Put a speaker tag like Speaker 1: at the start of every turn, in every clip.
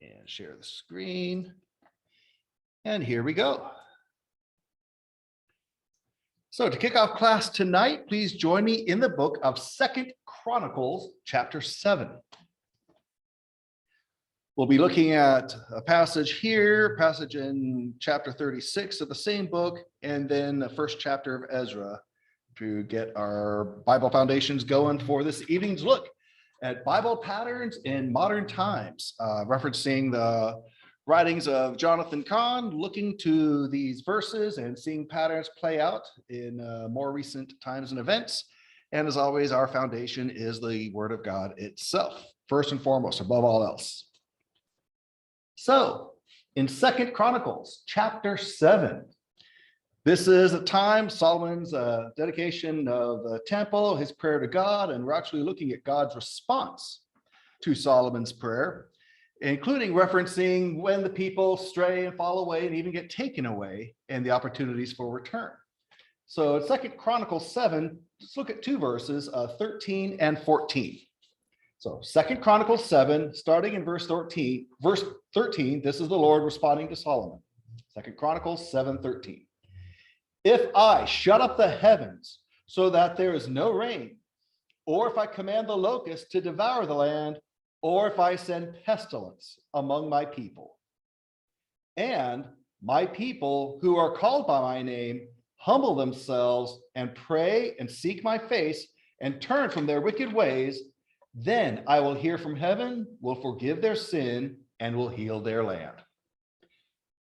Speaker 1: And share the screen. And here we go. So to kick off class tonight, please join me in the book of 2 Chronicles, chapter 7. We'll be looking at a passage here, passage in chapter 36 of the same book, and then the first chapter of Ezra to get our Bible foundations going for this evening's look at Bible patterns in modern times, referencing the writings of Jonathan Cahn, looking to these verses and seeing patterns play out in more recent times and events. And as always, our foundation is the Word of God itself, first and foremost, above all else. So in 2 Chronicles, chapter 7, this is a time, Solomon's dedication of the temple, his prayer to God, and we're actually looking at God's response to Solomon's prayer, including referencing when the people stray and fall away and even get taken away and the opportunities for return. So in 2 Chronicles 7, let's look at two verses, 13 and 14. So 2 Chronicles 7, starting in verse 13, this is the Lord responding to Solomon. 2 Chronicles 7:13. If I shut up the heavens so that there is no rain, or if I command the locusts to devour the land, or if I send pestilence among my people, and my people who are called by my name humble themselves and pray and seek my face and turn from their wicked ways, then I will hear from heaven, will forgive their sin, and will heal their land.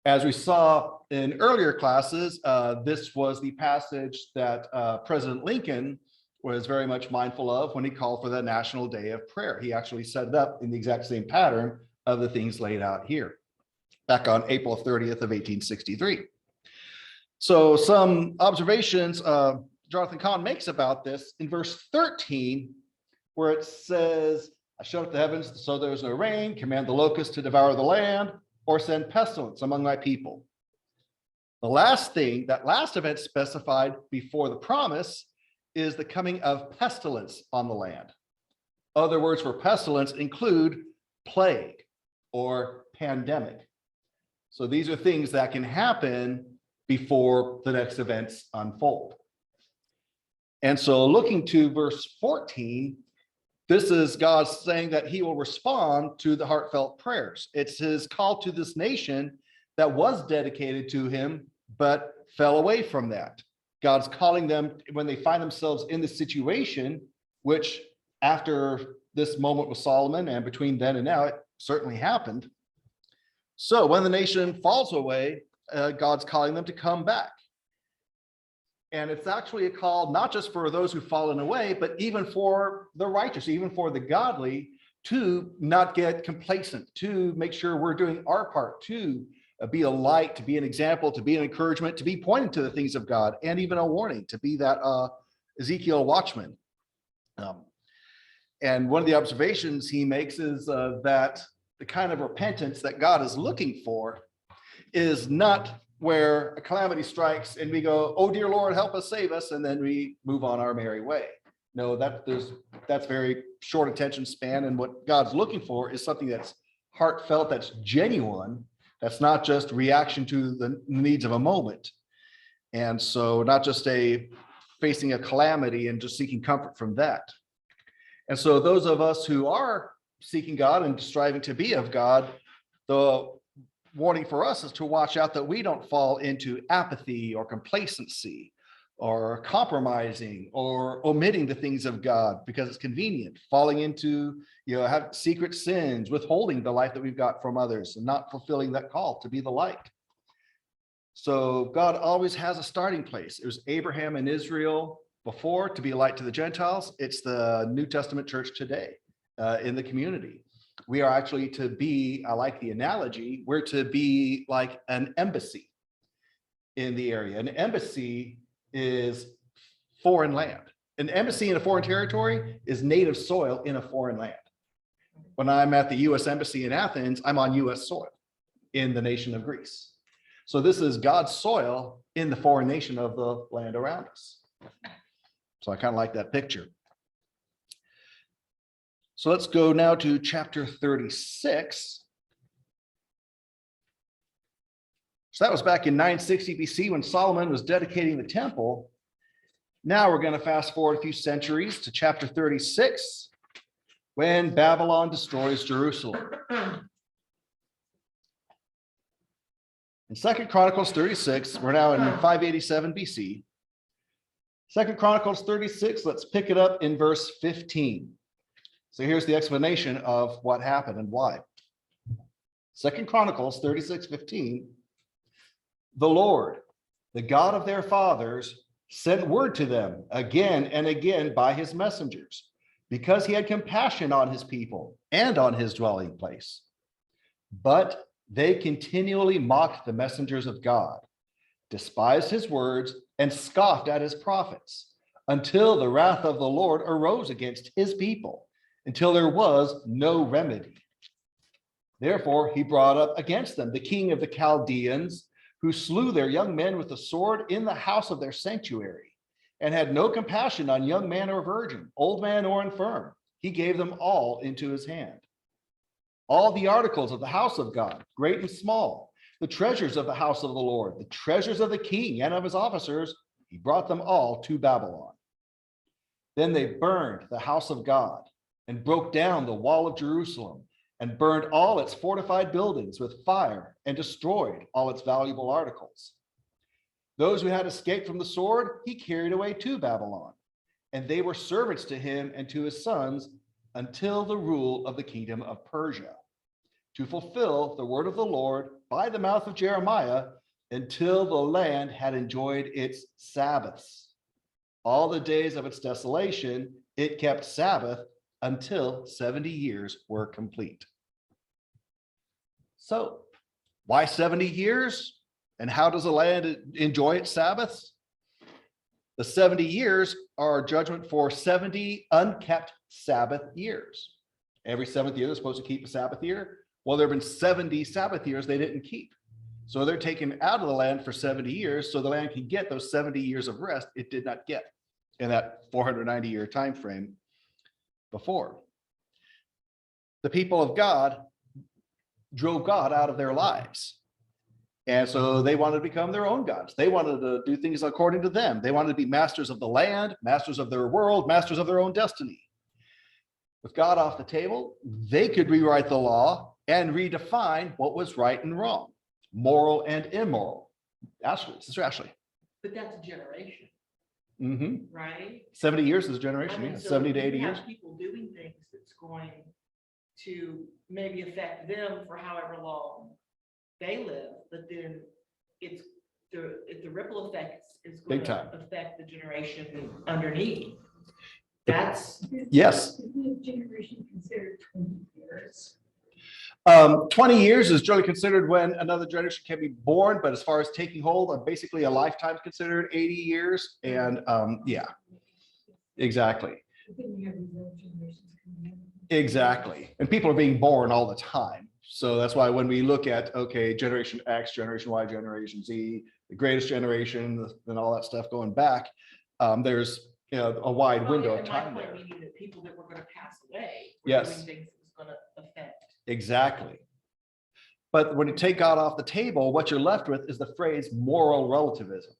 Speaker 1: As we saw in earlier classes, this was the passage that President Lincoln was very much mindful of when he called for the National Day of Prayer. He actually set it up in the exact same pattern of the things laid out here, back on April 30th of 1863. So some observations Jonathan Cahn makes about this in verse 13, where it says, I shut up the heavens so there is no rain, command the locusts to devour the land, or send pestilence among my people. The last thing, that last event specified before the promise, is the coming of pestilence on the land. Other words for pestilence include plague or pandemic. So these are things that can happen before the next events unfold. And so looking to verse 14, this is God saying that he will respond to the heartfelt prayers. It's his call to this nation that was dedicated to him, but fell away from that. God's calling them when they find themselves in this situation, which after this moment with Solomon and between then and now, it certainly happened. So when the nation falls away, God's calling them to come back. And it's actually a call not just for those who've fallen away, but even for the righteous, even for the godly, to not get complacent, to make sure we're doing our part, to be a light, to be an example, to be an encouragement, to be pointing to the things of God, and even a warning, to be that Ezekiel watchman. And one of the observations he makes is that the kind of repentance that God is looking for is not where a calamity strikes and we go, oh dear Lord, help us, save us, and then we move on our merry way. No, that's very short attention span, and what God's looking for is something that's heartfelt, that's genuine, that's not just reaction to the needs of a moment. And so not just facing a calamity and just seeking comfort from that. And so those of us who are seeking God and striving to be of God, the warning for us is to watch out that we don't fall into apathy or complacency or compromising or omitting the things of God because it's convenient, falling into, have secret sins, withholding the life that we've got from others and not fulfilling that call to be the light. So God always has a starting place. It was Abraham and Israel before to be a light to the Gentiles. It's the New Testament church today in the community. We are actually to be, I like the analogy, we're to be like an embassy in the area. An embassy is foreign land. An embassy in a foreign territory is native soil in a foreign land. When I'm at the U.S. Embassy in Athens, I'm on U.S. soil in the nation of Greece. So this is God's soil in the foreign nation of the land around us. So I kind of like that picture. So let's go now to chapter 36. So that was back in 960 BC when Solomon was dedicating the temple. Now we're going to fast forward a few centuries to chapter 36, when Babylon destroys Jerusalem. In 2 Chronicles 36, we're now in 587 BC. 2 Chronicles 36, let's pick it up in verse 15. So here's the explanation of what happened and why. 2 Chronicles 36:15. The Lord, the God of their fathers, sent word to them again and again by his messengers, because he had compassion on his people and on his dwelling place. But they continually mocked the messengers of God, despised his words, and scoffed at his prophets, until the wrath of the Lord arose against his people, until there was no remedy. Therefore, he brought up against them the king of the Chaldeans, who slew their young men with the sword in the house of their sanctuary, and had no compassion on young man or virgin, old man or infirm. He gave them all into his hand. All the articles of the house of God, great and small, the treasures of the house of the Lord, the treasures of the king and of his officers, he brought them all to Babylon. Then they burned the house of God and broke down the wall of Jerusalem, and burned all its fortified buildings with fire, and destroyed all its valuable articles. Those who had escaped from the sword, he carried away to Babylon, and they were servants to him and to his sons until the rule of the kingdom of Persia, to fulfill the word of the Lord by the mouth of Jeremiah, until the land had enjoyed its Sabbaths. All the days of its desolation, it kept Sabbath until 70 years were complete. So, why 70 years? And how does the land enjoy its Sabbaths? The 70 years are judgment for 70 unkept Sabbath years. Every seventh year, they're supposed to keep a Sabbath year. Well, there have been 70 Sabbath years they didn't keep. So they're taken out of the land for 70 years so the land can get those 70 years of rest it did not get in that 490-year time frame before. The people of God drove God out of their lives. And so they wanted to become their own gods. They wanted to do things according to them. They wanted to be masters of the land, masters of their world, masters of their own destiny. With God off the table, they could rewrite the law and redefine what was right and wrong, moral and immoral. Ashley, Sister Ashley.
Speaker 2: But that's a generation, right?
Speaker 1: 70 years is a generation, yeah.
Speaker 2: So
Speaker 1: 70 to 80 years.
Speaker 2: People doing things that's going to maybe affect them for however long they live, but then it's the ripple effect is going
Speaker 1: Big time.
Speaker 2: to affect the generation underneath. That's
Speaker 1: yes.
Speaker 3: Generation considered 20 years.
Speaker 1: 20 years is generally considered when another generation can be born, but as far as taking hold, basically a lifetime is considered 80 years. And yeah, exactly. Exactly. And people are being born all the time. So that's why when we look at, okay, Generation X, Generation Y, Generation Z, the greatest generation, and all that stuff going back, there's a wide window of time there.
Speaker 2: Meaning that people that were going to pass away were
Speaker 1: yes.
Speaker 2: doing things that was going to affect.
Speaker 1: Exactly. But when you take God off the table, what you're left with is the phrase moral relativism,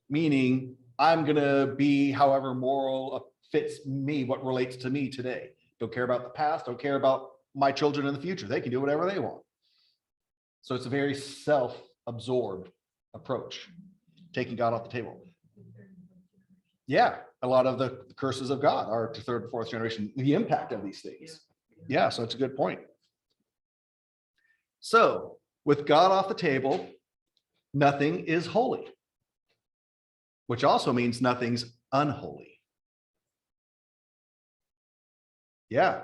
Speaker 1: meaning I'm going to be however moral fits me, what relates to me today. Don't care about the past, don't care about my children in the future. They can do whatever they want. So it's a very self-absorbed approach, taking God off the table. Yeah, a lot of the curses of God are to third and fourth generation, the impact of these things. Yeah, so it's a good point. So with God off the table, nothing is holy, which also means nothing's unholy. Yeah.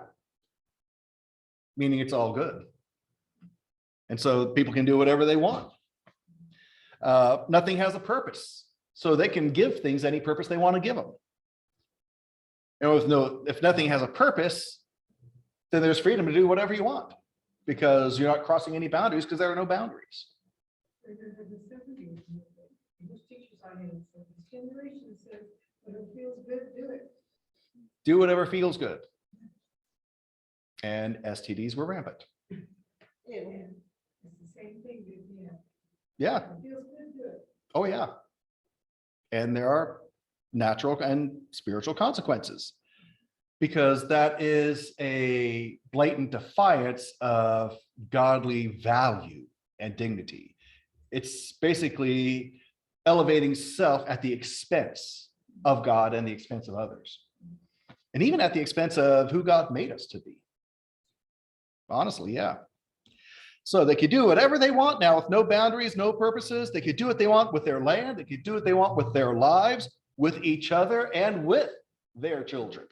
Speaker 1: Meaning it's all good. And so people can do whatever they want. Nothing has a purpose. So they can give things any purpose they want to give them. And if nothing has a purpose, then there's freedom to do whatever you want because you're not crossing any boundaries because there are no boundaries. Do whatever feels good. And STDs were rampant.
Speaker 3: Yeah, it's the same thing. Yeah.
Speaker 1: Yeah.
Speaker 3: Feels good to it.
Speaker 1: Oh, yeah. And there are natural and spiritual consequences because that is a blatant defiance of godly value and dignity. It's basically elevating self at the expense of God and the expense of others. And even at the expense of who God made us to be. Honestly, yeah. So they could do whatever they want now with no boundaries, no purposes. They could do what they want with their land. They could do what they want with their lives, with each other, and with their children.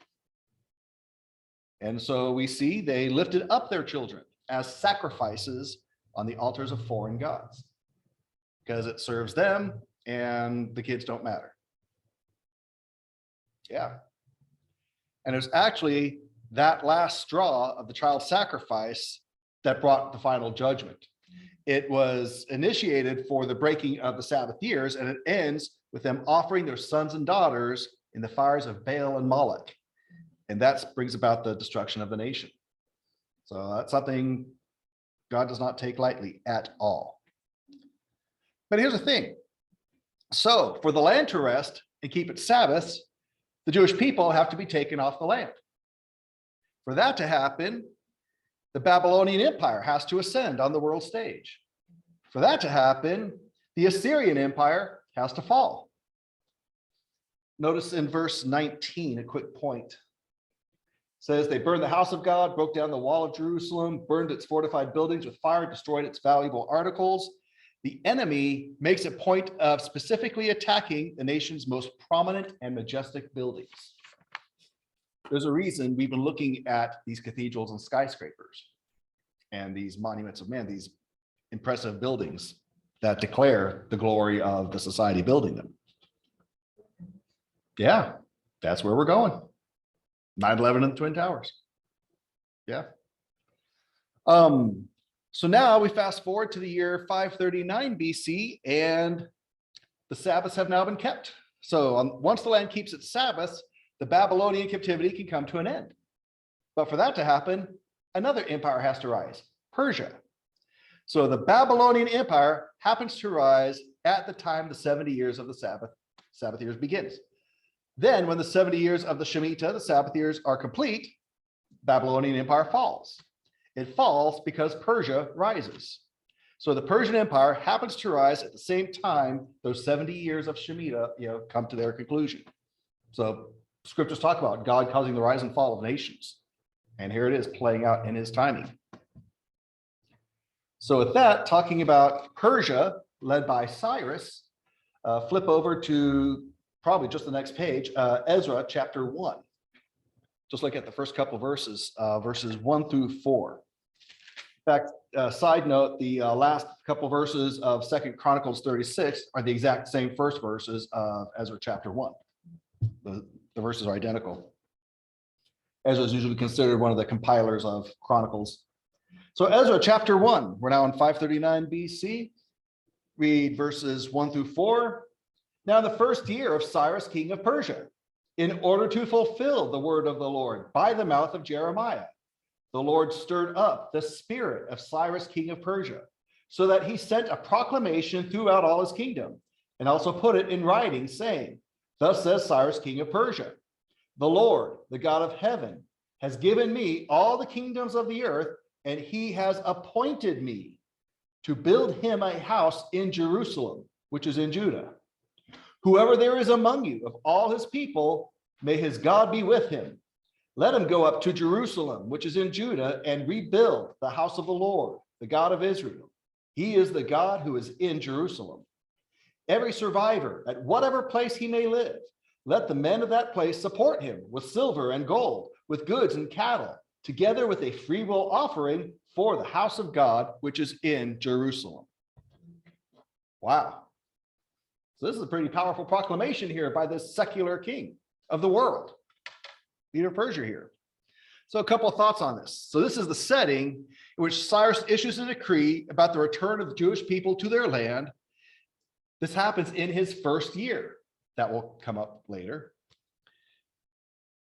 Speaker 1: And so we see they lifted up their children as sacrifices on the altars of foreign gods because it serves them and the kids don't matter. Yeah. And it's actually that last straw of the child sacrifice that brought the final judgment. It was initiated for the breaking of the Sabbath years, and it ends with them offering their sons and daughters in the fires of Baal and Moloch. And that brings about the destruction of the nation. So that's something God does not take lightly at all. But here's the thing. So for the land to rest and keep its Sabbaths, the Jewish people have to be taken off the land. For that to happen, the Babylonian Empire has to ascend on the world stage. For that to happen, the Assyrian Empire has to fall. Notice in verse 19, a quick point. It says they burned the house of God, broke down the wall of Jerusalem, burned its fortified buildings with fire, destroyed its valuable articles. The enemy makes a point of specifically attacking the nation's most prominent and majestic buildings. There's a reason we've been looking at these cathedrals and skyscrapers and these monuments of man, these impressive buildings that declare the glory of the society building them. Yeah, that's where we're going. 9/11 and the Twin Towers. Yeah. So now we fast forward to the year 539 BC, and the Sabbaths have now been kept. So once the land keeps its Sabbaths, the Babylonian captivity can come to an end. But for that to happen, another empire has to rise, Persia. So the Babylonian Empire happens to rise at the time the 70 years of the Sabbath years begins. Then when the 70 years of the Shemitah, the Sabbath years, are complete, Babylonian Empire falls. It falls because Persia rises. So the Persian Empire happens to rise at the same time those 70 years of Shemitah, come to their conclusion. So scriptures talk about God causing the rise and fall of nations. And here it is playing out in his timing. So with that, talking about Persia, led by Cyrus, flip over to probably just the next page, Ezra chapter 1. Just look at the first couple verses, verses 1 through 4. In fact, side note, the last couple verses of 2 Chronicles 36 are the exact same first verses of Ezra chapter 1. The verses are identical. Ezra is usually considered one of the compilers of Chronicles. So Ezra chapter 1, we're now in 539 BC. Read verses 1 through 4. Now in the first year of Cyrus, king of Persia, in order to fulfill the word of the Lord by the mouth of Jeremiah, the Lord stirred up the spirit of Cyrus, king of Persia, so that he sent a proclamation throughout all his kingdom, and also put it in writing, saying, "Thus says Cyrus, king of Persia, the Lord, the God of heaven, has given me all the kingdoms of the earth, and he has appointed me to build him a house in Jerusalem, which is in Judah. Whoever there is among you of all his people, may his God be with him. Let him go up to Jerusalem, which is in Judah, and rebuild the house of the Lord, the God of Israel. He is the God who is in Jerusalem. Every survivor, at whatever place he may live, let the men of that place support him with silver and gold, with goods and cattle, together with a freewill offering for the house of God, which is in Jerusalem." Wow. So this is a pretty powerful proclamation here by this secular king of the world, leader of Persia here. So a couple of thoughts on this. So this is the setting in which Cyrus issues a decree about the return of the Jewish people to their land. This happens in his first year. That will come up later.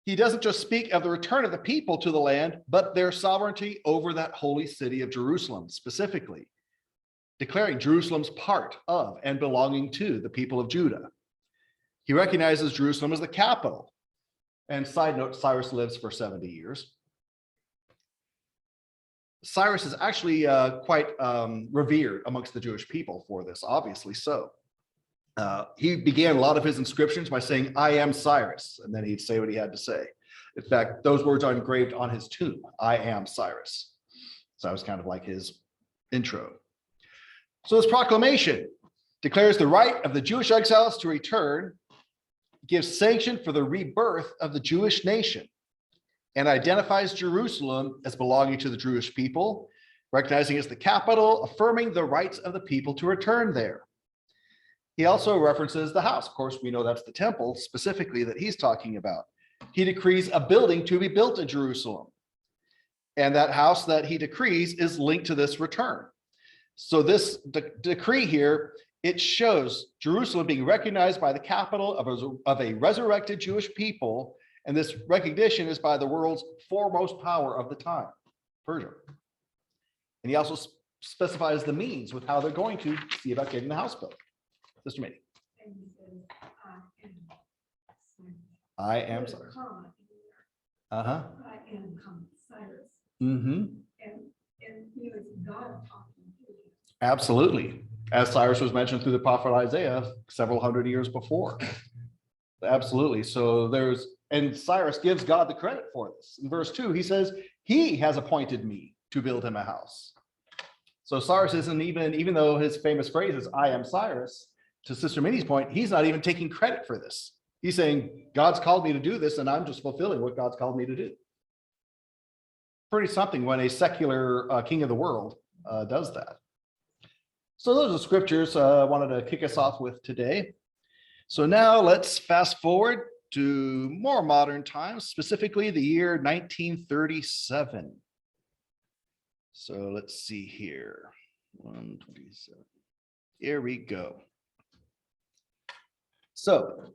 Speaker 1: He doesn't just speak of the return of the people to the land, but their sovereignty over that holy city of Jerusalem specifically. declaring Jerusalem's part of and belonging to the people of Judah. He recognizes Jerusalem as the capital. And side note, Cyrus lives for 70 years. Cyrus is actually quite revered amongst the Jewish people for this, obviously so. He began a lot of his inscriptions by saying, "I am Cyrus," and then he'd say what he had to say. In fact, those words are engraved on his tomb, "I am Cyrus." So that was kind of like his intro. So this proclamation declares the right of the Jewish exiles to return, gives sanction for the rebirth of the Jewish nation, and identifies Jerusalem as belonging to the Jewish people, recognizing it as the capital, affirming the rights of the people to return there. He also references the house. Of course, we know that's the temple specifically that he's talking about. He decrees a building to be built in Jerusalem. And that house that he decrees is linked to this return. So this decree here, it shows Jerusalem being recognized by the capital of a resurrected Jewish people. And this recognition is by the world's foremost power of the time, Persia. And he also specifies the means with how they're going to see about getting the house built. Sister May.
Speaker 3: And he says,
Speaker 1: I am Cyrus. Uh-huh.
Speaker 3: I am Cyrus.
Speaker 1: Mm-hmm.
Speaker 3: And you know, it's God talking to you.
Speaker 1: Absolutely. As Cyrus was mentioned through the prophet Isaiah several hundred years before. Absolutely. So and Cyrus gives God the credit for this. In verse 2, he says, "He has appointed me to build him a house." So Cyrus isn't even though his famous phrase is, "I am Cyrus," to Sister Minnie's point, he's not even taking credit for this. He's saying, God's called me to do this, and I'm just fulfilling what God's called me to do. Pretty something when a secular king of the world does that. So those are scriptures I wanted to kick us off with today. So now let's fast forward to more modern times, specifically the year 1937. So let's see here. 127. Here we go. So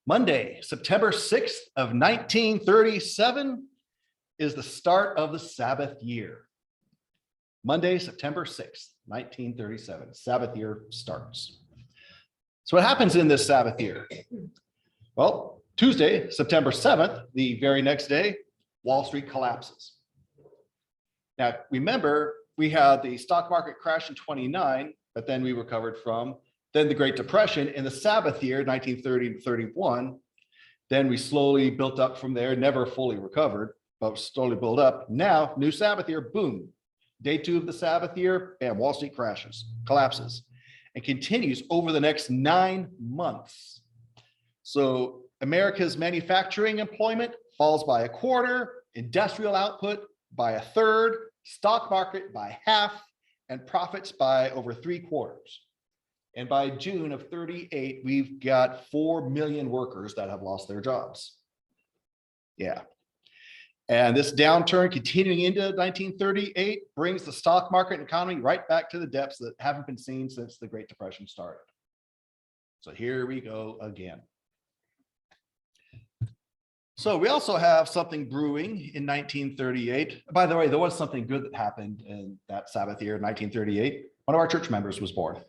Speaker 1: Monday, September 6th of 1937 is the start of the Sabbath year. Monday, September 6th, 1937, Sabbath year starts. So what happens in this Sabbath year? Well, Tuesday, September 7th, the very next day, Wall Street collapses. Now, remember, we had the stock market crash in 29, but then we recovered from, then the Great Depression in the Sabbath year, 1930 to 31. Then we slowly built up from there, never fully recovered, but slowly built up. Now, new Sabbath year, boom. Day 2 of the Sabbath year, bam, Wall Street collapses, and continues over the next 9 months. So America's manufacturing employment falls by a quarter, industrial output by a third, stock market by half, and profits by over 3/4. And by June of 38, we've got 4 million workers that have lost their jobs. Yeah. And this downturn continuing into 1938 brings the stock market and economy right back to the depths that haven't been seen since the Great Depression started. So here we go again. So we also have something brewing in 1938. By the way, there was something good that happened in that Sabbath year, 1938. One of our church members was born.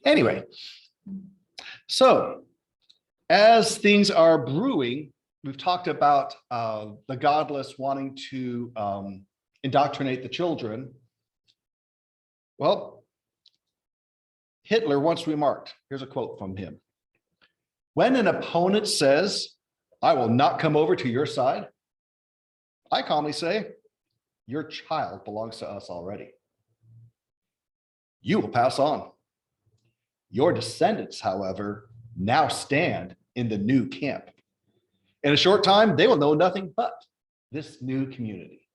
Speaker 1: Anyway, so as things are brewing, we've talked about the godless wanting to indoctrinate the children. Well, Hitler once remarked, here's a quote from him. "When an opponent says, 'I will not come over to your side,' I calmly say, 'Your child belongs to us already. You will pass on. Your descendants, however, now stand in the new camp. In a short time, they will know nothing but this new community.'"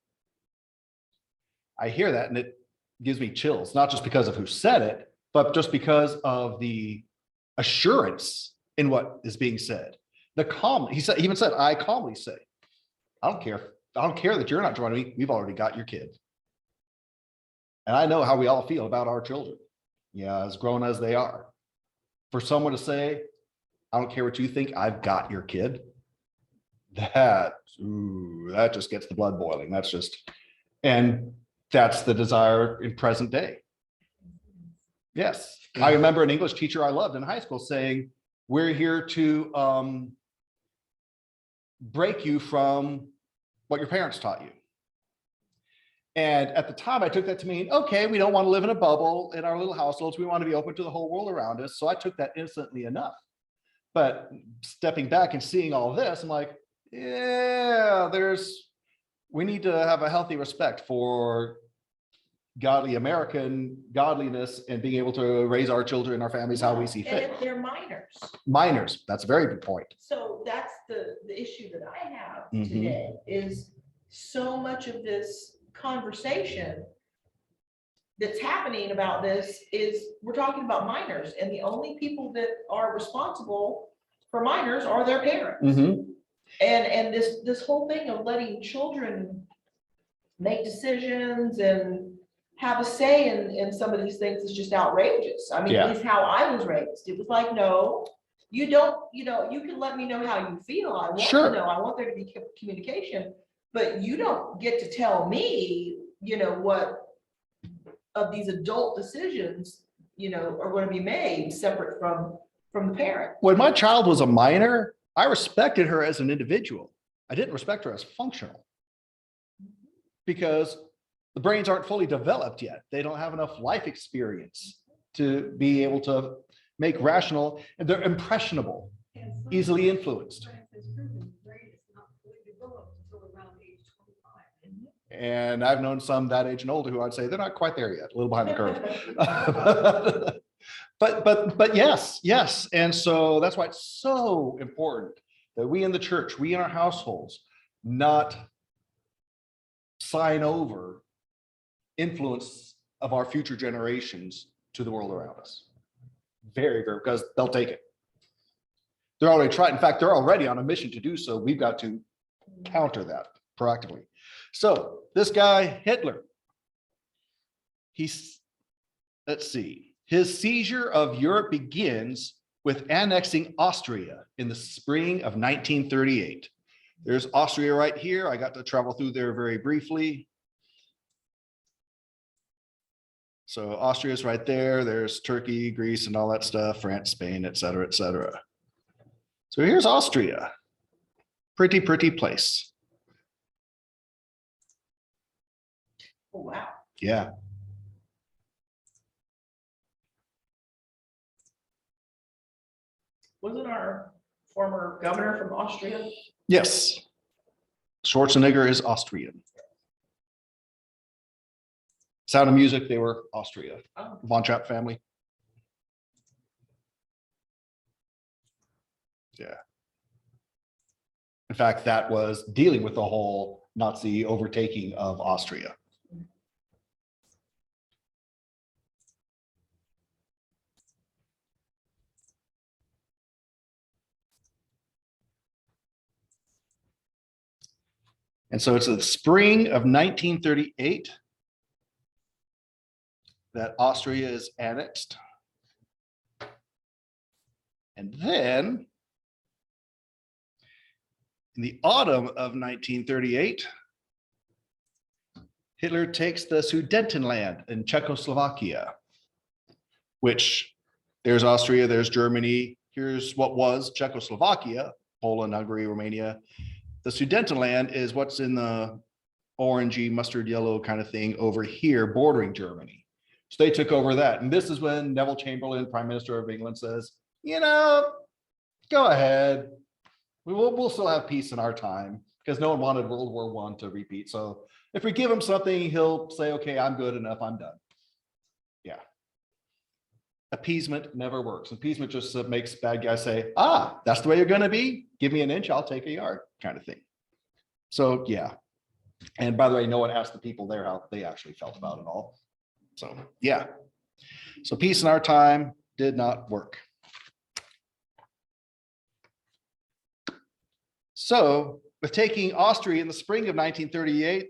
Speaker 1: I hear that and it gives me chills, not just because of who said it, but just because of the assurance in what is being said. The calm, he even said, "I calmly say, I don't care that you're not joining me. We've already got your kid." And I know how we all feel about our children, yeah, as grown as they are. For someone to say, "I don't care what you think, I've got your kid," that just gets the blood boiling. And that's the desire in present day. Yes, I remember an English teacher I loved in high school saying, we're here to break you from what your parents taught you. And at the time I took that to mean, okay, we don't want to live in a bubble in our little households. We want to be open to the whole world around us. So I took that innocently enough. But stepping back and seeing all this, I'm like, yeah, we need to have a healthy respect for godly American godliness and being able to raise our children, our families, how we see
Speaker 2: And
Speaker 1: fit.
Speaker 2: if they're minors.
Speaker 1: Minors, that's a very good point.
Speaker 2: So that's the issue that I have
Speaker 1: Mhm.
Speaker 2: today is so much of this conversation that's happening about this is we're talking about minors, and the only people that are responsible for minors are their parents.
Speaker 1: Mhm.
Speaker 2: And this whole thing of letting children make decisions and have a say in some of these things is just outrageous. I mean,
Speaker 1: Yeah.
Speaker 2: at least how I was raised, it was like, no, you don't, you can let me know how you feel. I want
Speaker 1: Sure.
Speaker 2: to know, I want there to be communication, but you don't get to tell me, what of these adult decisions, are going to be made separate from the parent.
Speaker 1: When my child was a minor, I respected her as an individual. I didn't respect her as functional because the brains aren't fully developed yet. They don't have enough life experience to be able to make rational, and they're impressionable,
Speaker 3: And some
Speaker 1: easily influenced.
Speaker 3: science has proven the brain is not fully developed until around age 25.
Speaker 1: And I've known some that age and older who I'd say they're not quite there yet, a little behind the curve. But yes. And so that's why it's so important that we in the church, we in our households, not sign over influence of our future generations to the world around us. Very, very, because they'll take it. They're already trying. In fact, they're already on a mission to do so. We've got to counter that proactively. So this guy, Hitler, let's see, his seizure of Europe begins with annexing Austria in the spring of 1938. There's Austria right here. I got to travel through there very briefly. So Austria is right there. There's Turkey, Greece, and all that stuff, France, Spain, et cetera, et cetera. So here's Austria. Pretty place.
Speaker 2: Oh, wow.
Speaker 1: Yeah.
Speaker 2: Wasn't our former governor from Austria?
Speaker 1: Yes. Schwarzenegger is Austrian. Sound of Music, they were Austria.
Speaker 2: Oh.
Speaker 1: Von Trapp family. Yeah. In fact, that was dealing with the whole Nazi overtaking of Austria. And so it's the spring of 1938 that Austria is annexed. And then in the autumn of 1938, Hitler takes the Sudetenland in Czechoslovakia, which there's Austria, there's Germany. Here's what was Czechoslovakia, Poland, Hungary, Romania. The Sudetenland is what's in the orangey, mustard yellow kind of thing over here, bordering Germany. So they took over that. And this is when Neville Chamberlain, Prime Minister of England, says, go ahead. We'll still have peace in our time, because no one wanted World War I to repeat. So if we give him something, he'll say, okay, I'm good enough, I'm done. Yeah. Appeasement never works. Appeasement just makes bad guys say, that's the way you're going to be. Give me an inch, I'll take a yard, kind of thing. So yeah. And by the way, no one asked the people there how they actually felt about it all. So yeah. So peace in our time did not work. So with taking Austria in the spring of 1938,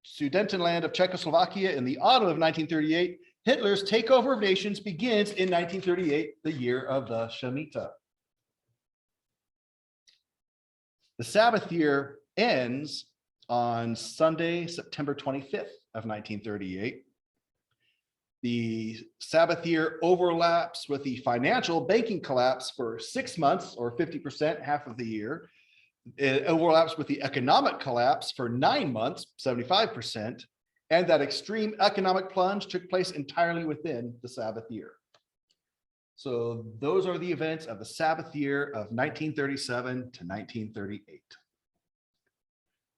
Speaker 1: Sudetenland of Czechoslovakia in the autumn of 1938, Hitler's takeover of nations begins in 1938, the year of the Shemitah. The Sabbath year ends on Sunday, September 25th of 1938. The Sabbath year overlaps with the financial banking collapse for 6 months, or 50%, half of the year. It overlaps with the economic collapse for 9 months, 75%, and that extreme economic plunge took place entirely within the Sabbath year. So those are the events of the Sabbath year of 1937 to 1938.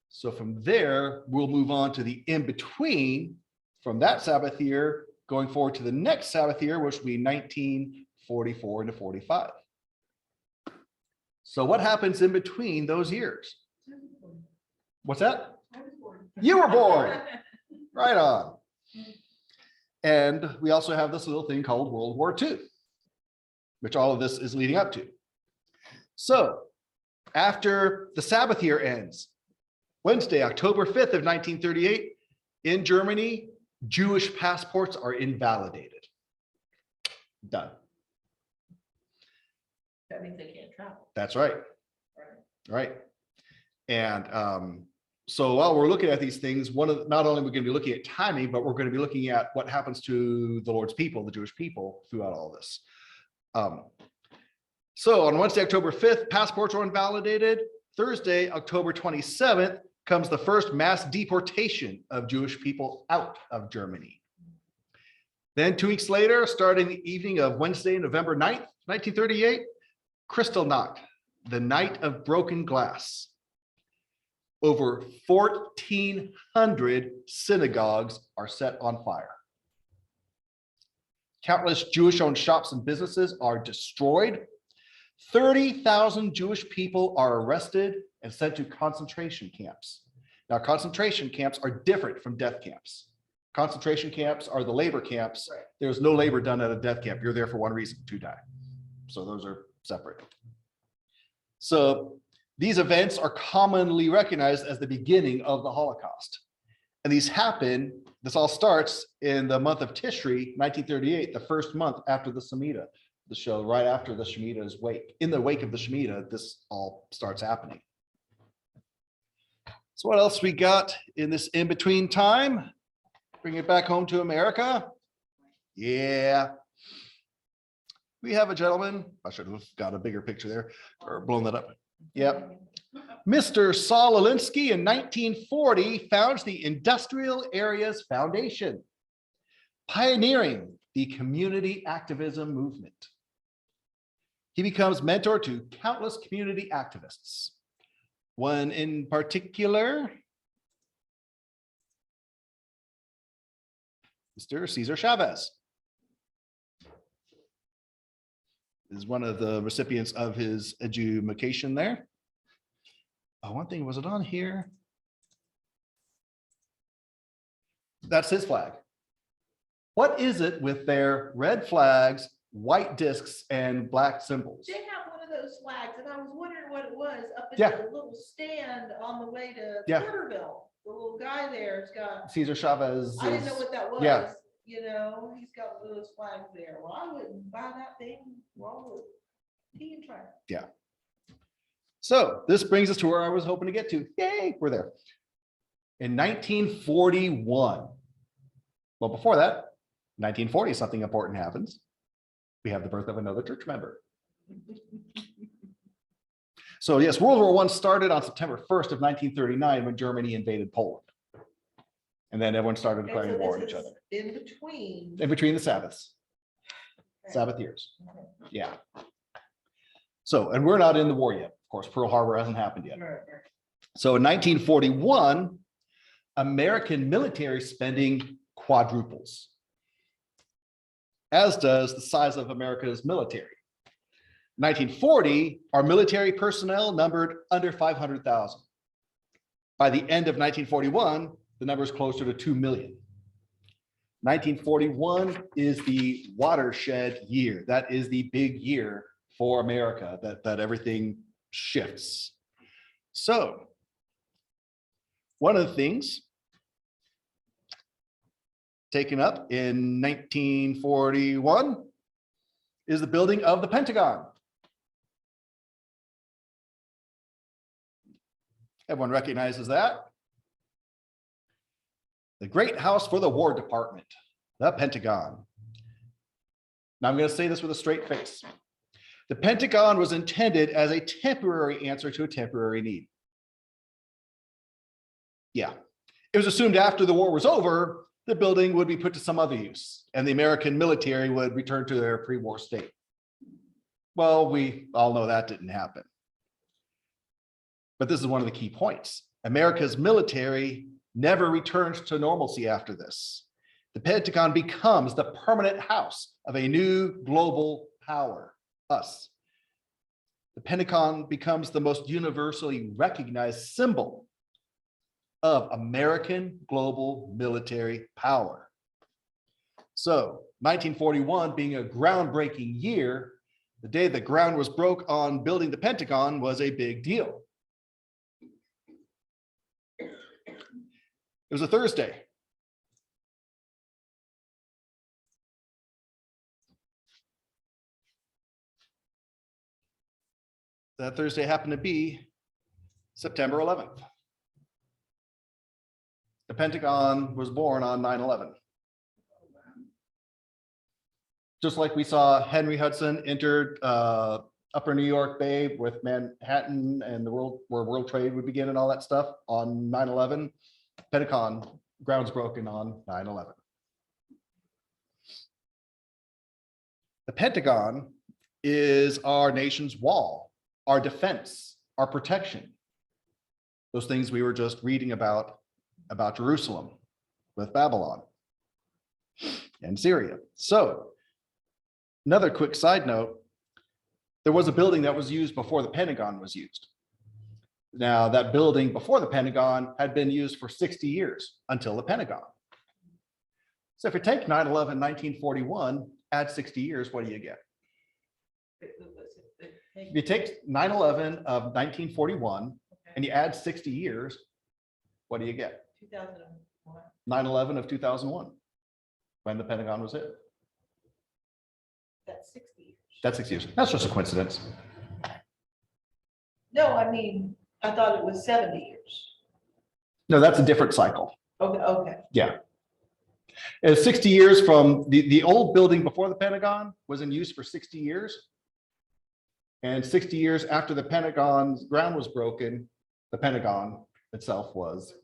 Speaker 1: So from there, we'll move on to the in-between from that Sabbath year, going forward to the next Sabbath year, which will be 1944 to 45. So what happens in between those years? What's that?
Speaker 3: I was born.
Speaker 1: You were born. Right on. And we also have this little thing called World War II, which all of this is leading up to. So after the Sabbath year ends, Wednesday, October 5th of 1938, in Germany, Jewish passports are invalidated. Done.
Speaker 2: That means they can't travel.
Speaker 1: That's right.
Speaker 2: Right.
Speaker 1: Right. And so while we're looking at these things, not only are we going to be looking at timing, but we're going to be looking at what happens to the Lord's people, the Jewish people, throughout all this. So on Wednesday, October 5th, passports are invalidated. Thursday, October 27th, comes the first mass deportation of Jewish people out of Germany. Then 2 weeks later, starting the evening of Wednesday, November 9th, 1938, Kristallnacht, the night of broken glass. Over 1,400 synagogues are set on fire. Countless Jewish-owned shops and businesses are destroyed. 30,000 Jewish people are arrested and sent to concentration camps. Now, concentration camps are different from death camps. Concentration camps are the labor camps.
Speaker 2: Right.
Speaker 1: There's no labor done at a death camp. You're there for one reason, to die. So those are separate. So these events are commonly recognized as the beginning of the Holocaust. And these happen, this all starts in the month of Tishri, 1938, the first month after the Shemitah, the show right after the Shemitah's wake. In the wake of the Shemitah, this all starts happening. So what else we got in this in-between time? Bring it back home to America. Yeah. We have a gentleman, I should have got a bigger picture there or blown that up. Yep. Mr. Saul Alinsky in 1940 founds the Industrial Areas Foundation, pioneering the community activism movement. He becomes mentor to countless community activists. One in particular, Mr. Cesar Chavez is one of the recipients of his education there. Oh, one thing, was it on here? That's his flag. What is it with their red flags, white discs, and black symbols?
Speaker 2: They have one of those flags, and I was wondering what it was up at
Speaker 1: Yeah.
Speaker 2: the little stand on the way to
Speaker 1: Yeah.
Speaker 2: Porterville. The little guy there's got,
Speaker 1: Cesar Chavez.
Speaker 2: I didn't know what that was.
Speaker 1: Yeah.
Speaker 2: You know, he's got those flags there. Well, I wouldn't buy that thing wrong with tea and try.
Speaker 1: Yeah. So this brings us to where I was hoping to get to. Yay, we're there. In 1941. Well, before that, 1940, something important happens. We have the birth of another church member. So yes, World War I started on September 1st of 1939 when Germany invaded Poland. And then everyone started
Speaker 2: And
Speaker 1: declaring
Speaker 2: so
Speaker 1: war on
Speaker 2: this
Speaker 1: each
Speaker 2: is
Speaker 1: other.
Speaker 2: in between.
Speaker 1: In between the Sabbaths,
Speaker 2: Okay.
Speaker 1: Sabbath years.
Speaker 2: Okay.
Speaker 1: Yeah. So, and we're not in the war yet. Of course, Pearl Harbor hasn't happened yet.
Speaker 2: Right, right.
Speaker 1: So in 1941, American military spending quadruples, as does the size of America's military. 1940, our military personnel numbered under 500,000. By the end of 1941, the number is closer to 2 million. 1941 is the watershed year. That is the big year for America, that everything shifts. So one of the things taken up in 1941 is the building of the Pentagon. Everyone recognizes that. The great house for the War Department, the Pentagon. Now I'm going to say this with a straight face. The Pentagon was intended as a temporary answer to a temporary need. Yeah, it was assumed after the war was over, the building would be put to some other use and the American military would return to their pre-war state. Well, we all know that didn't happen. But this is one of the key points. America's military never returns to normalcy after this. The Pentagon becomes the permanent house of a new global power, us. The Pentagon becomes the most universally recognized symbol of American global military power. So 1941 being a groundbreaking year, the day the ground was broke on building the Pentagon was a big deal. It was a Thursday. That Thursday happened to be September 11th. The Pentagon was born on 9/11. Just like we saw Henry Hudson entered upper New York Bay with Manhattan and the world where world trade would begin and all that stuff on 9/11, Pentagon grounds broken on 9/11. The Pentagon is our nation's wall, our defense, our protection. Those things we were just reading about Jerusalem with Babylon and Syria. So another quick side note, there was a building that was used before the Pentagon was used. Now that building before the Pentagon had been used for 60 years until the Pentagon. So if you take 9/11, 1941, add 60 years, what do you get? If you take 9/11 of 1941 and you add 60 years, what do you get?
Speaker 2: 2001.
Speaker 1: 9/11 of 2001, when the Pentagon was hit.
Speaker 2: That's 60 years.
Speaker 1: That's 60 years. That's just a coincidence.
Speaker 2: No, I mean, I thought it was 70 years.
Speaker 1: No, that's a different cycle.
Speaker 2: Okay.
Speaker 1: Yeah. It's 60 years from the old building before the Pentagon was in use for 60 years. And 60 years after the Pentagon's ground was broken, the Pentagon itself was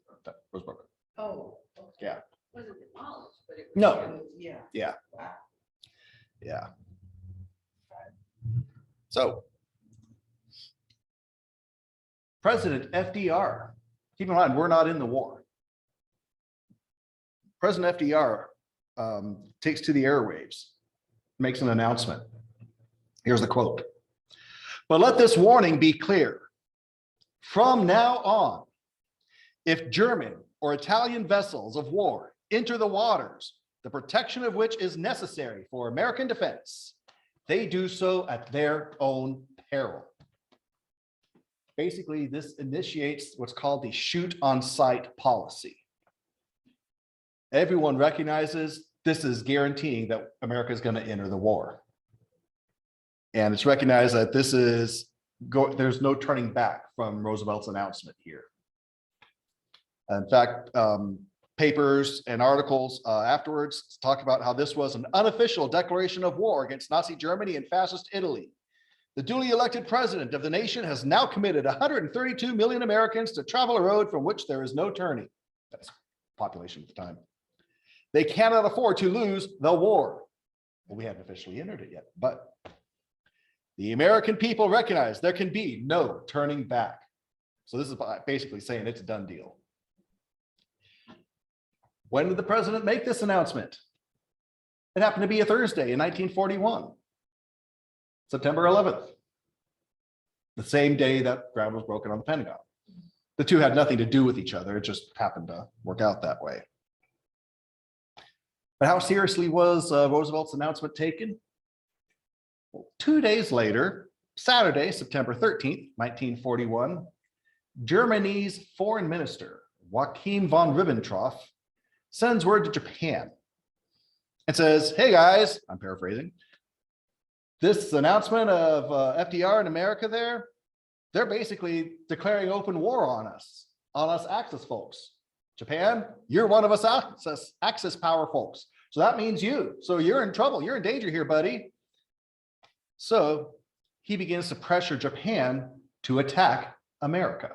Speaker 1: broken.
Speaker 2: Oh. Okay.
Speaker 1: Yeah.
Speaker 3: Wasn't demolished, but it was.
Speaker 1: No.
Speaker 2: Yeah.
Speaker 1: Yeah.
Speaker 2: Wow.
Speaker 1: Yeah. So President FDR, keep in mind, we're not in the war. President FDR takes to the airwaves, makes an announcement. Here's the quote. But let this warning be clear. From now on, if German or Italian vessels of war enter the waters, the protection of which is necessary for American defense, they do so at their own peril. Basically, this initiates what's called the shoot on sight policy. Everyone recognizes this is guaranteeing that America is going to enter the war. And it's recognized that this is, there's no turning back from Roosevelt's announcement here. In fact, papers and articles afterwards talk about how this was an unofficial declaration of war against Nazi Germany and fascist Italy. The duly elected president of the nation has now committed 132 million Americans to travel a road from which there is no turning. That's population at the time. They cannot afford to lose the war. Well, we haven't officially entered it yet, but the American people recognize there can be no turning back. So this is basically saying it's a done deal. When did the president make this announcement? It happened to be a Thursday in 1941, September 11th, the same day that ground was broken on the Pentagon. The two had nothing to do with each other. It just happened to work out that way. But how seriously was Roosevelt's announcement taken? Well, 2 days later, Saturday, September 13th, 1941, Germany's foreign minister, Joachim von Ribbentrop, sends word to Japan and says, hey guys, I'm paraphrasing, this announcement of FDR in America there, they're basically declaring open war on us Axis folks. Japan, you're one of us Axis power folks. So that means you. So you're in trouble. You're in danger here, buddy. So he begins to pressure Japan to attack America.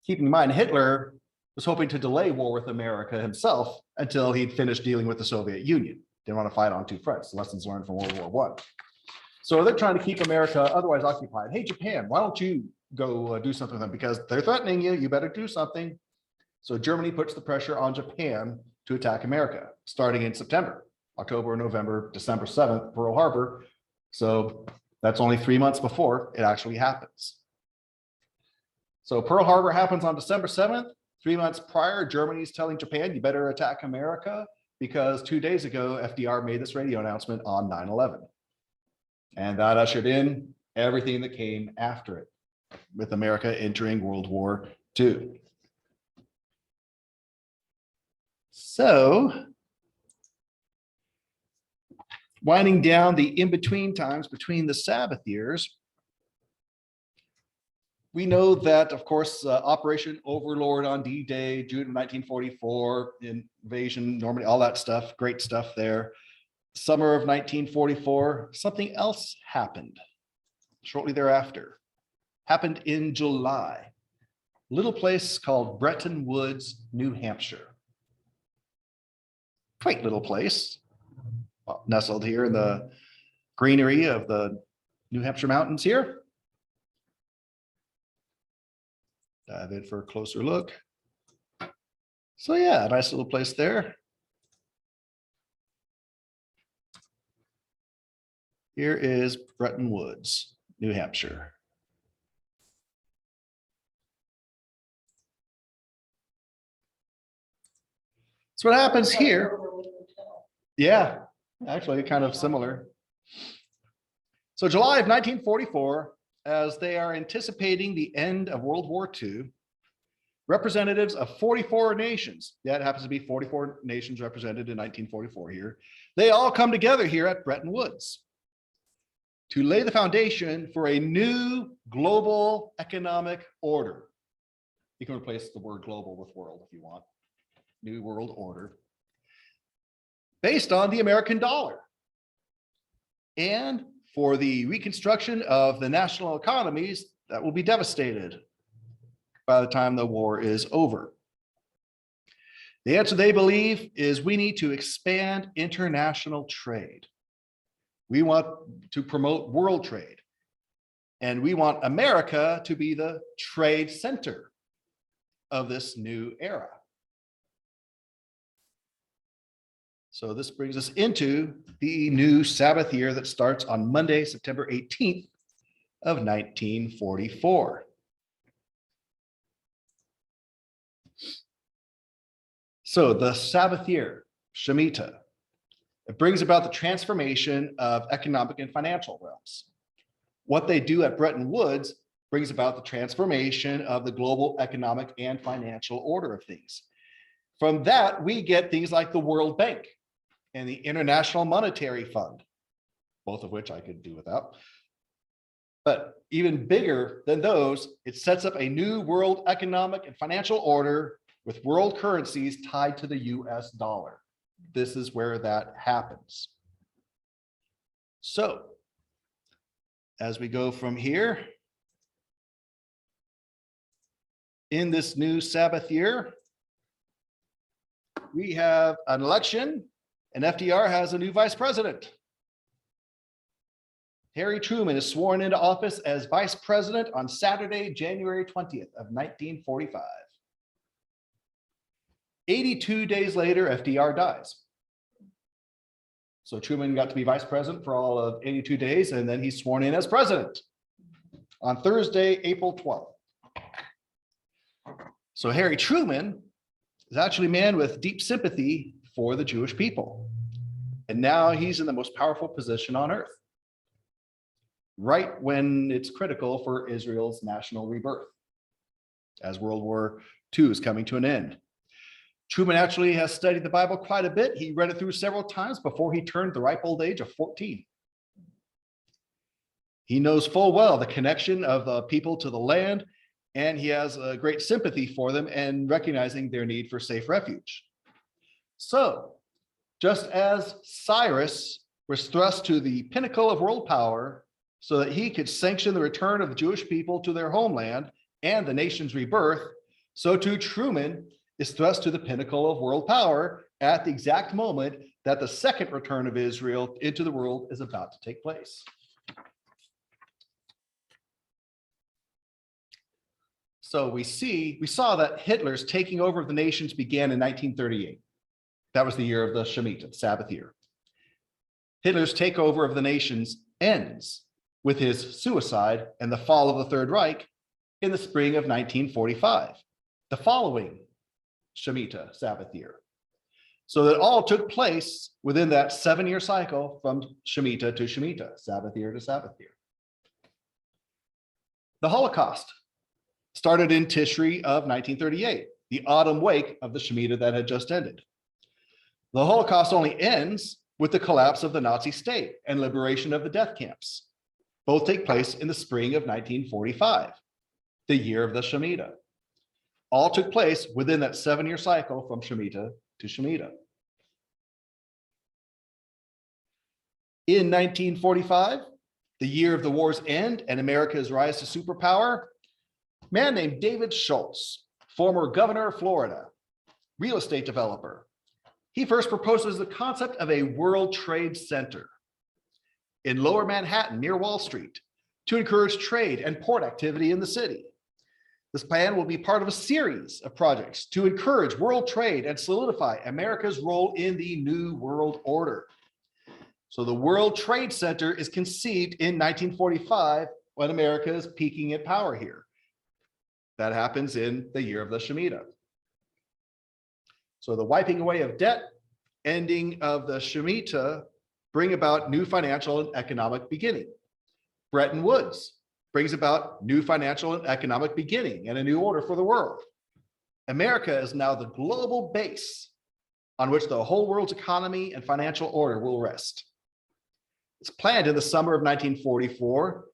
Speaker 1: Keeping in mind, Hitler was hoping to delay war with America himself until he'd finished dealing with the Soviet Union. Didn't want to fight on two fronts. Lessons learned from World War I. So they're trying to keep America otherwise occupied. Hey, Japan, why don't you go do something with them? Because they're threatening you. You better do something. So Germany puts the pressure on Japan to attack America, starting in September, October, November, December 7th, Pearl Harbor. So that's only 3 months before it actually happens. So Pearl Harbor happens on December 7th. 3 months prior, Germany's telling Japan, you better attack America, because 2 days ago, FDR made this radio announcement on 9/11. And that ushered in everything that came after it, with America entering World War II. So, winding down the in-between times between the Sabbath years, we know that, of course, Operation Overlord on D-Day, June of 1944, invasion, Normandy, all that stuff, great stuff there. Summer of 1944, something else happened shortly thereafter. Happened in July. Little place called Bretton Woods, New Hampshire. Quaint little place, nestled here in the greenery of the New Hampshire mountains here. Dive in for a closer look. So yeah, nice little place there. Here is Bretton Woods, New Hampshire. So what happens here? Yeah, actually kind of similar. So July of 1944, as they are anticipating the end of World War II, representatives of 44 nations, yeah, it happens to be 44 nations represented in 1944 here, they all come together here at Bretton Woods to lay the foundation for a new global economic order. You can replace the word global with world if you want. New world order. Based on the American dollar. And for the reconstruction of the national economies that will be devastated by the time the war is over. The answer they believe is we need to expand international trade. We want to promote world trade. And we want America to be the trade center of this new era. So this brings us into the new Sabbath year that starts on Monday, September 18th of 1944. So the Sabbath year, Shemitah, it brings about the transformation of economic and financial realms. What they do at Bretton Woods brings about the transformation of the global economic and financial order of things. From that, we get things like the World Bank and the International Monetary Fund, both of which I could do without. But even bigger than those, it sets up a new world economic and financial order with world currencies tied to the US dollar. This is where that happens. So, as we go from here, in this new Sabbath year, we have an election, and FDR has a new vice president. Harry Truman is sworn into office as vice president on Saturday, January 20th of 1945. 82 days later, FDR dies. So Truman got to be vice president for all of 82 days, and then he's sworn in as president on Thursday, April 12th. So Harry Truman is actually a man with deep sympathy for the Jewish people. And now he's in the most powerful position on earth, right when it's critical for Israel's national rebirth, as World War II is coming to an end. Truman actually has studied the Bible quite a bit. He read it through several times before he turned the ripe old age of 14. He knows full well the connection of the people to the land, and he has a great sympathy for them and recognizing their need for safe refuge. So, just as Cyrus was thrust to the pinnacle of world power so that he could sanction the return of the Jewish people to their homeland and the nation's rebirth, so too Truman is thrust to the pinnacle of world power at the exact moment that the second return of Israel into the world is about to take place. So we saw that Hitler's taking over of the nations began in 1938. That was the year of the Shemitah, the Sabbath year. Hitler's takeover of the nations ends with his suicide and the fall of the Third Reich in the spring of 1945, the following Shemitah, Sabbath year. So that all took place within that 7-year cycle from Shemitah to Shemitah, Sabbath year to Sabbath year. The Holocaust started in Tishri of 1938, the autumn wake of the Shemitah that had just ended. The Holocaust only ends with the collapse of the Nazi state and liberation of the death camps. Both take place in the spring of 1945, the year of the Shemitah. All took place within that 7-year cycle from Shemitah to Shemitah. In 1945, the year of the war's end and America's rise to superpower, a man named David Schultz, former governor of Florida, real estate developer, he first proposes the concept of a World Trade Center in Lower Manhattan near Wall Street to encourage trade and port activity in the city. This plan will be part of a series of projects to encourage world trade and solidify America's role in the New World Order. So the World Trade Center is conceived in 1945 when America is peaking at power here. That happens in the year of the Shemitah. So the wiping away of debt, ending of the Shemitah bring about new financial and economic beginning. Bretton Woods brings about new financial and economic beginning and a new order for the world. America is now the global base on which the whole world's economy and financial order will rest. It's planned in the summer of 1944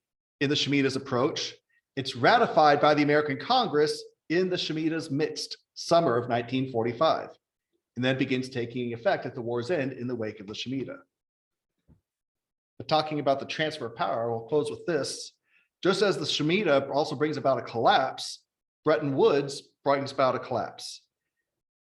Speaker 1: in the Shemitah's approach. It's ratified by the American Congress in the Shemitah's midst, summer of 1945, and then begins taking effect at the war's end in the wake of the Shemitah. But talking about the transfer of power, we'll close with this. Just as the Shemitah also brings about a collapse, Bretton Woods brings about a collapse.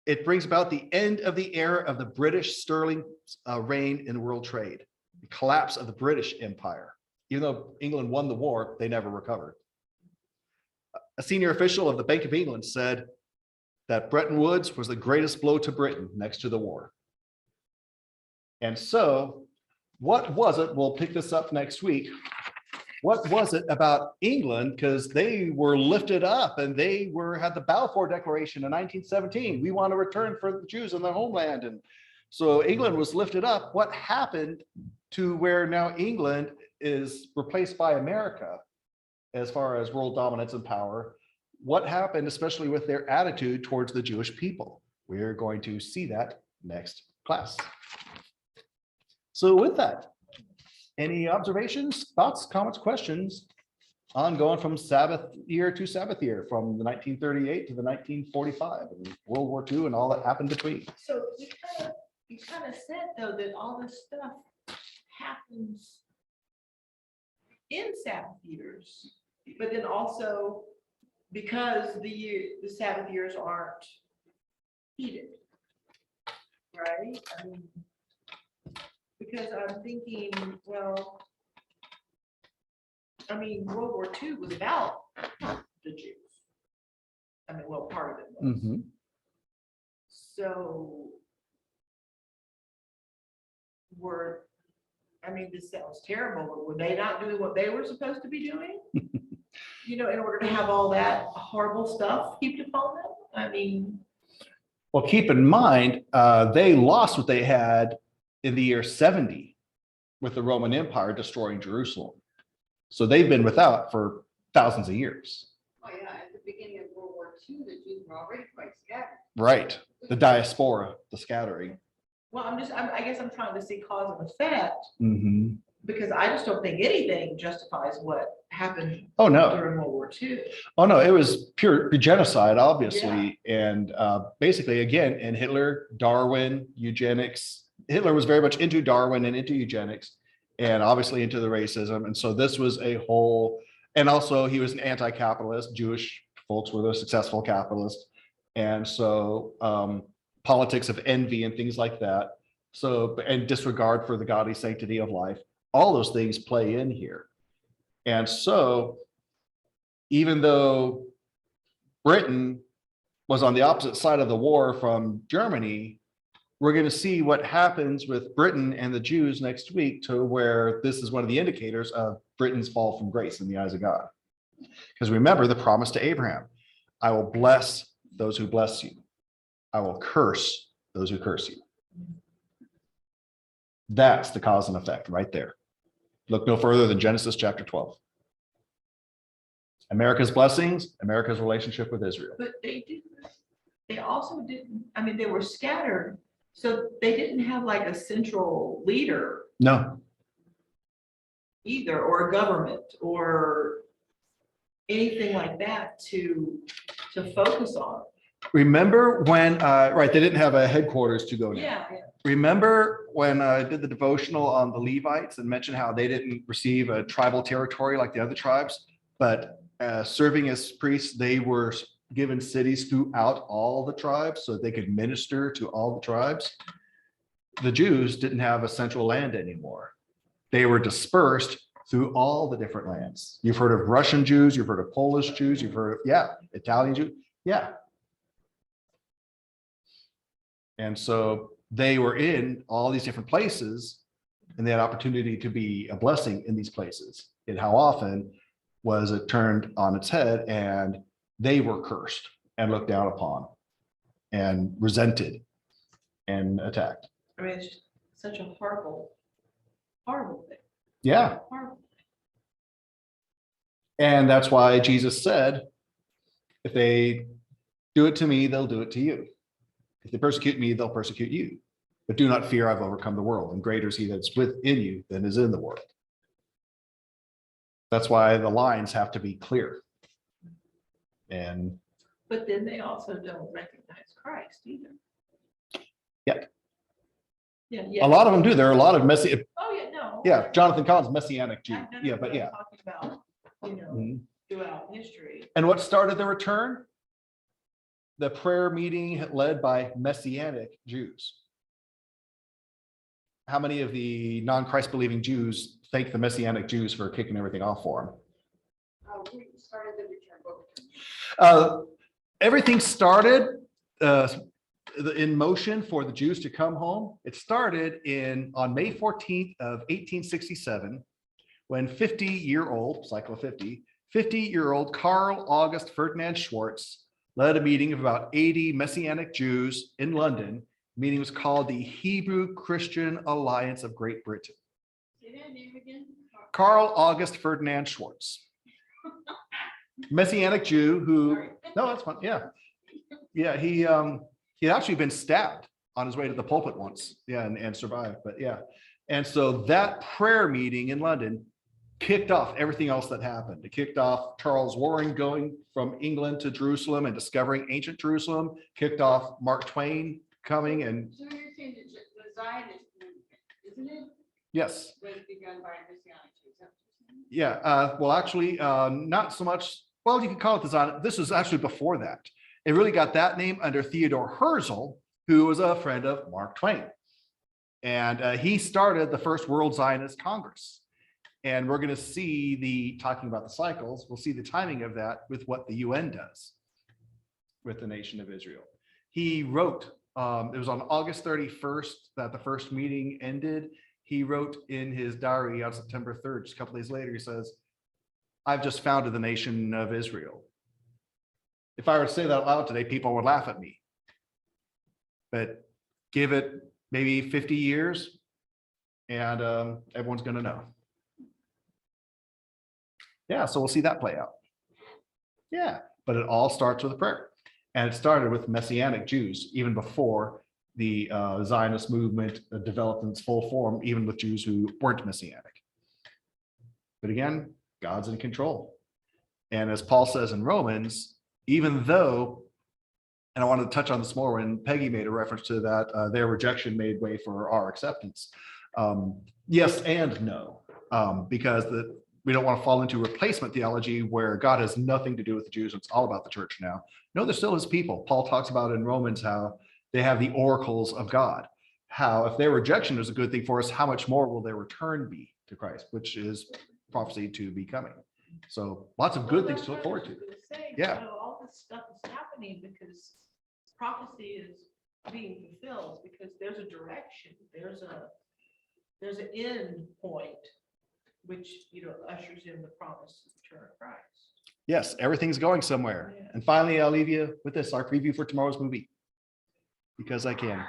Speaker 1: It brings about the end of the era of the British sterling reign in world trade, the collapse of the British Empire. Even though England won the war, they never recovered. A senior official of the Bank of England said that Bretton Woods was the greatest blow to Britain next to the war. And so, what was it? We'll pick this up next week. What was it about England? Because they were lifted up and they had the Balfour Declaration in 1917. We want to return for the Jews in their homeland. And so England was lifted up. What happened to where now England is replaced by America as far as world dominance and power? What happened, especially with their attitude towards the Jewish people? We're going to see that next class. So with that, any observations, thoughts, comments, questions on going from Sabbath year to Sabbath year, from the 1938 to the 1945 and World War II and all that happened between?
Speaker 2: So you kind of said though that all this stuff happens in Sabbath years, but then also because the Sabbath years aren't heated, right? I mean, because I'm thinking, well, I mean, World War II was about the Jews. I mean, well, part of it was.
Speaker 1: Mm-hmm.
Speaker 2: So this sounds terrible, but were they not doing what they were supposed to be doing? In order to have all that horrible stuff heaped upon them? I mean.
Speaker 1: Well, keep in mind, they lost what they had in the year 70 with the Roman Empire destroying Jerusalem. So they've been without for thousands of years.
Speaker 3: Oh, yeah, at the beginning of World War II, the Jews were already quite scattered.
Speaker 1: Right, the diaspora, the scattering.
Speaker 2: Well, I guess I'm trying to see cause and effect.
Speaker 1: Mm-hmm.
Speaker 2: because I just don't think anything justifies what happened
Speaker 1: Oh, no.
Speaker 2: during World War II.
Speaker 1: Oh, no, it was pure genocide, obviously. And basically, again, in Hitler, Darwin, eugenics, Hitler was very much into Darwin and into eugenics and obviously into the racism. And so this was a whole, and also he was an anti-capitalist. Jewish folks were the successful capitalists. And so politics of envy and things like that. So, and disregard for the godly sanctity of life. All those things play in here. And so, even though Britain was on the opposite side of the war from Germany, we're going to see what happens with Britain and the Jews next week, to where this is one of the indicators of Britain's fall from grace in the eyes of God. Because remember the promise to Abraham, I will bless those who bless you. I will curse those who curse you. That's the cause and effect right there. Look no further than Genesis chapter 12. America's blessings, America's relationship with Israel.
Speaker 2: But they also didn't, I mean, they were scattered, so they didn't have like a central leader
Speaker 1: No,
Speaker 2: either, or a government, or anything like that to focus on.
Speaker 1: remember when, right, they didn't have a headquarters to go to.
Speaker 2: Yeah.
Speaker 1: Remember when I did the devotional on the Levites and mentioned how they didn't receive a tribal territory like the other tribes, but serving as priests, they were given cities throughout all the tribes so they could minister to all the tribes. The Jews didn't have a central land anymore. They were dispersed through all the different lands. You've heard of Russian Jews, you've heard of Polish Jews, you've heard of, Italian Jews, And so they were in all these different places, and they had opportunity to be a blessing in these places. And how often was it turned on its head and they were cursed and looked down upon and resented and attacked?
Speaker 2: I mean, it's just such a horrible thing.
Speaker 1: Yeah.
Speaker 2: Horrible.
Speaker 1: And that's why Jesus said, if they do it to me, they'll do it to you. If they persecute me, they'll persecute you. But do not fear, I've overcome the world, and greater is he that's within you than is in the world. That's why the lines have to be clear. And
Speaker 2: But then they also don't recognize Christ either.
Speaker 1: Yeah.
Speaker 2: Yeah.
Speaker 1: a lot of them do. There are a lot of messy,
Speaker 2: Oh, yeah, no.
Speaker 1: Jonathan Cahn's Messianic Jew.
Speaker 2: No, no,
Speaker 1: Yeah,
Speaker 2: no,
Speaker 1: but
Speaker 2: I'm
Speaker 1: yeah.
Speaker 2: talking about,
Speaker 1: Mhm.
Speaker 2: throughout history.
Speaker 1: And what started the return? The prayer meeting led by Messianic Jews. How many of the non-Christ believing Jews thank the Messianic Jews for kicking everything off for
Speaker 3: We started the return book.
Speaker 1: them? Everything started in motion for the Jews to come home. It started on May 14th of 1867, when 50-year-old, cycle of 50-year-old Karl August Ferdinand Schwartz led a meeting of about 80 Messianic Jews in London. The meeting was called the Hebrew Christian Alliance of Great Britain.
Speaker 3: Say that name again?
Speaker 1: Karl August Ferdinand Schwartz. Messianic Jew who,
Speaker 3: Sorry.
Speaker 1: no, that's fine, yeah, he had actually been stabbed on his way to the pulpit once, and survived, but yeah. And so that prayer meeting in London kicked off everything else that happened. It kicked off Charles Warren going from England to Jerusalem and discovering ancient Jerusalem, kicked off Mark Twain coming, and
Speaker 3: So you're saying the Zionist movement, isn't it?
Speaker 1: yes,
Speaker 3: Was begun by Messianic Jews. Is that what you're saying?
Speaker 1: yeah, well, actually, not so much, well, you could call it the Zion. This was actually before that. It really got that name under Theodore Herzl, who was a friend of Mark Twain. And he started the first World Zionist Congress. And we're going to see talking about the cycles, we'll see the timing of that with what the UN does with the nation of Israel. He wrote, it was on August 31st that the first meeting ended. He wrote in his diary on September 3rd, just a couple days later, he says, I've just founded the nation of Israel. If I were to say that out loud today, people would laugh at me. But give it maybe 50 years and everyone's going to know. Yeah, so we'll see that play out. Yeah, but it all starts with a prayer. And it started with Messianic Jews, even before the Zionist movement developed in its full form, even with Jews who weren't Messianic. But again, God's in control. And as Paul says in Romans, even though, and I wanted to touch on this more when Peggy made a reference to that, their rejection made way for our acceptance. Yes and no, because we don't want to fall into replacement theology where God has nothing to do with the Jews. It's all about the church now. No, they're still his people. Paul talks about in Romans how they have the oracles of God. How if their rejection is a good thing for us, how much more will their return be to Christ, which is prophecy to be coming. So lots of good things to look forward to. Yeah.
Speaker 2: All this stuff is happening because prophecy is being fulfilled, because there's a direction, there's an end point, which, ushers in the promise of the return of Christ.
Speaker 1: Yes, everything's going somewhere.
Speaker 2: Yeah.
Speaker 1: And finally, I'll leave you with this, our preview for tomorrow's movie, because I can.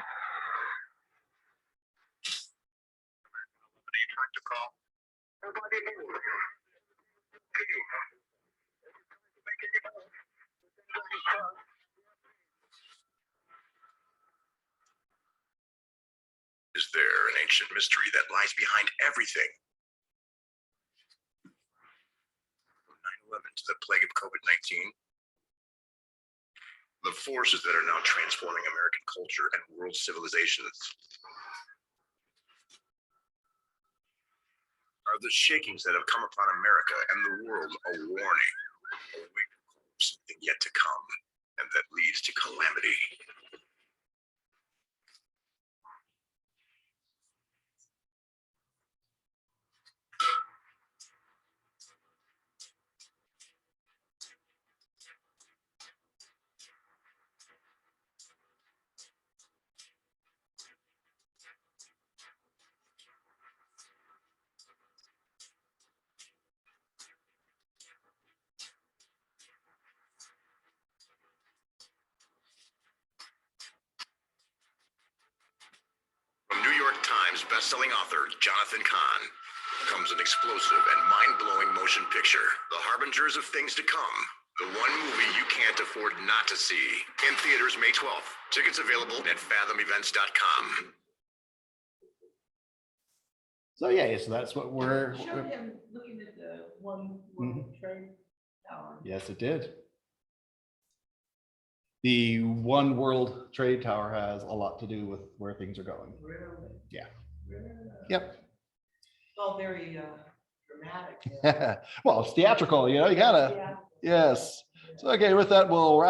Speaker 4: Is there an ancient mystery that lies behind everything? From 9/11 to the plague of COVID-19, the forces that are now transforming American culture and world civilizations are the shakings that have come upon America and the world, a warning, a wake of something yet to come, and that leads to calamity. From New York Times bestselling author Jonathan Cahn comes an explosive and mind-blowing motion picture, The Harbingers of Things to Come. The one movie you can't afford not to see. In theaters May 12th. Tickets available at fathomevents.com.
Speaker 1: So yeah, so that's what
Speaker 2: Show him looking at the one World Trade Tower.
Speaker 1: Yes, it did. The One World Trade Tower has a lot to do with where things are going.
Speaker 2: Really?
Speaker 1: Yeah.
Speaker 2: Really?
Speaker 1: Yep.
Speaker 2: It's all very dramatic.
Speaker 1: Well, it's theatrical, you gotta,
Speaker 2: Yeah.
Speaker 1: yes. So, okay, with that, we'll wrap